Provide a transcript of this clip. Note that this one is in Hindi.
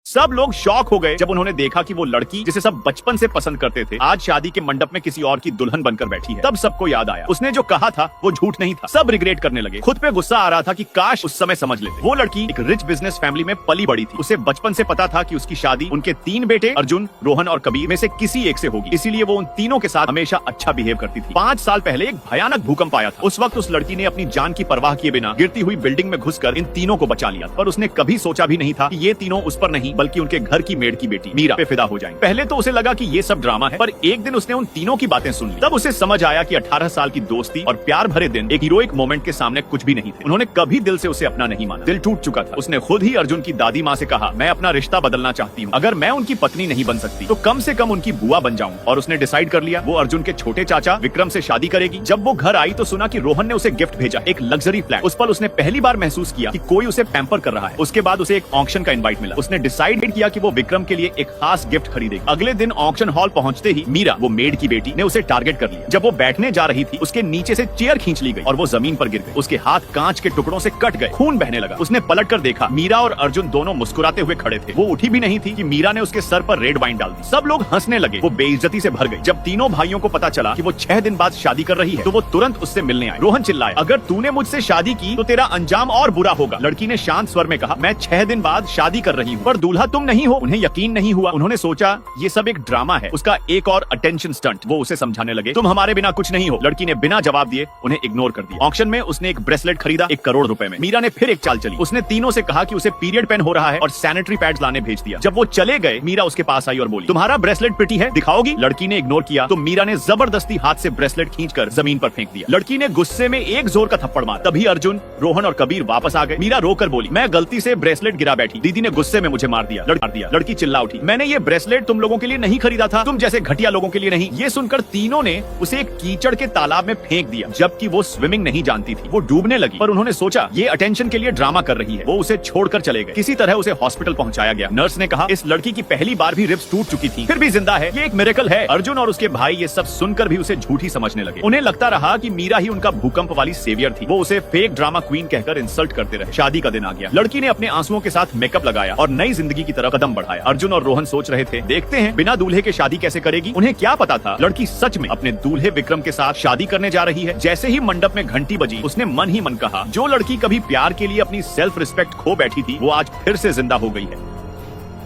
सब लोग शॉक हो गए जब उन्होंने देखा कि वो लड़की जिसे सब बचपन से पसंद करते थे आज शादी के मंडप में किसी और की दुल्हन बनकर बैठी है। तब सबको याद आया उसने जो कहा था वो झूठ नहीं था। सब रिग्रेट करने लगे। खुद पे गुस्सा आ रहा था कि काश उस समय समझ लेते। वो लड़की एक रिच बिजनेस फैमिली में पली बड़ी थी। उसे बचपन से पता था कि उसकी शादी उनके 3 बेटे अर्जुन, रोहन और कबीर में से किसी एक से होगी, इसीलिए वो उन तीनों के साथ हमेशा अच्छा बिहेव करती थी। 5 साल पहले एक भयानक भूकंप आया था। उस वक्त उस लड़की ने अपनी जान की परवाह किए बिना गिरती हुई बिल्डिंग में घुसकर इन तीनों को बचा लिया। पर उसने कभी सोचा भी नहीं था कि ये तीनों उस पर नहीं बल्कि उनके घर की मेड की बेटी मीरा पे फिदा हो जाएंगे। पहले तो उसे लगा कि ये सब ड्रामा है, पर एक दिन उसने उन तीनों की बातें सुन ली। तब उसे समझ आया कि 18 साल की दोस्ती और प्यार भरे दिन एक हीरोइक मोमेंट के सामने कुछ भी नहीं थे। उन्होंने कभी दिल से उसे अपना नहीं माना। दिल टूट चुका था। उसने खुद ही अर्जुन की दादी माँ से कहा, मैं अपना रिश्ता बदलना चाहती हूँ। अगर मैं उनकी पत्नी नहीं बन सकती तो कम से कम उनकी बुआ बन जाऊँ। और उसने डिसाइड कर लिया वो अर्जुन के छोटे चाचा विक्रम से शादी करेगी। जब वो घर आई तो सुना कि रोहन ने उसे गिफ्ट भेजा, एक लग्जरी फ्लैट। उस पर उसने पहली बार महसूस किया कि कोई उसे पैम्पर कर रहा है। उसके बाद उसे एक ऑक्शन का इनवाइट मिला। उसने डिसाइड किया कि वो विक्रम के लिए एक खास गिफ्ट खरीदेगी। अगले दिन ऑक्शन हॉल पहुंचते ही मीरा, वो मेड की बेटी, ने उसे टारगेट कर लिया। जब वो बैठने जा रही थी उसके नीचे से चेयर खींच ली गई और वो जमीन पर गिर गई। उसके हाथ कांच के टुकड़ों से कट गए, खून बहने लगा। उसने पलट कर देखा, मीरा और अर्जुन दोनों मुस्कुराते हुए खड़े थे। वो उठी भी नहीं थी कि मीरा ने उसके सर पर रेड वाइन डाल दी। सब लोग हंसने लगे। वो बेइज्जती से भर गई। जब तीनों भाइयों को पता चला कि वो 6 दिन बाद शादी कर रही है तो वो तुरंत उससे मिलने आए। रोहन चिल्लाया, अगर तूने मुझसे शादी की तो तेरा अंजाम और बुरा होगा। लड़की ने शांत स्वर में कहा, मैं 6 दिन बाद शादी कर रही हूँ, पर दूल्हा तुम नहीं हो। उन्हें यकीन नहीं हुआ। उन्होंने सोचा ये सब एक ड्रामा है, उसका एक और अटेंशन स्टंट। वो उसे समझाने लगे, तुम हमारे बिना कुछ नहीं हो। लड़की ने बिना जवाब दिए उन्हें इग्नोर कर दिया। ऑक्शन में उसने एक ब्रेसलेट खरीदा 1 करोड़ रुपए में। मीरा ने फिर एक चाल चली। उसने तीनों से कहा कि उसे पीरियड पेन हो रहा है और सैनिटरी पैड्स लाने भेज दिया। जब वो चले गए मीरा उसके पास आई और बोली, तुम्हारा ब्रेसलेट पिटी है, दिखाओगी? लड़की ने इग्नोर किया तो मीरा ने जबरदस्ती हाथ से ब्रेसलेट खींचकर जमीन पर फेंक दिया। लड़की ने गुस्से में एक जोर का थप्पड़ मारा। तभी अर्जुन, रोहन और कबीर वापस आ गए। मीरा रोकर बोली, मैं गलती से ब्रेसलेट गिरा बैठी, दीदी ने गुस्से में मुझे मार दिया। लड़की चिल्ला उठी, मैंने ये ब्रेसलेट तुम लोगों के लिए नहीं खरीदा था, तुम जैसे घटिया लोगों के लिए नहीं। ये सुनकर तीनों ने उसे एक कीचड़ के तालाब में फेंक दिया, जबकि वो स्विमिंग नहीं जानती थी। वो डूबने लगी, पर उन्होंने सोचा ये अटेंशन के लिए ड्रामा कर रही है। वो उसे छोड़कर चले गए। किसी तरह उसे हॉस्पिटल पहुंचाया गया। नर्स ने कहा, इस लड़की की पहली बार भी रिब्स टूट चुकी थी, फिर भी जिंदा है, ये एक मिरेकल है। अर्जुन और उसके भाई ये सब सुनकर भी उसे झूठी समझने लगे। उन्हें लगता रहा कि मीरा ही उनका भूकंप वाली सेवियर थी। वो उसे फेक ड्रामा क्वीन कहकर इंसल्ट करते रहे। शादी का दिन आ गया। लड़की ने अपने आंसुओं के साथ मेकअप लगाया और नई जिंदगी की तरफ कदम बढ़ाया। अर्जुन और रोहन सोच रहे थे, देखते हैं बिना दूल्हे के शादी कैसे करेगी। उन्हें क्या पता था लड़की सच में अपने दूल्हे विक्रम के साथ शादी करने जा रही है। जैसे ही मंडप में घंटी बजी उसने मन ही मन कहा, जो लड़की कभी प्यार के लिए अपनी सेल्फ रिस्पेक्ट खो बैठी थी वो आज फिर से जिंदा हो गई है।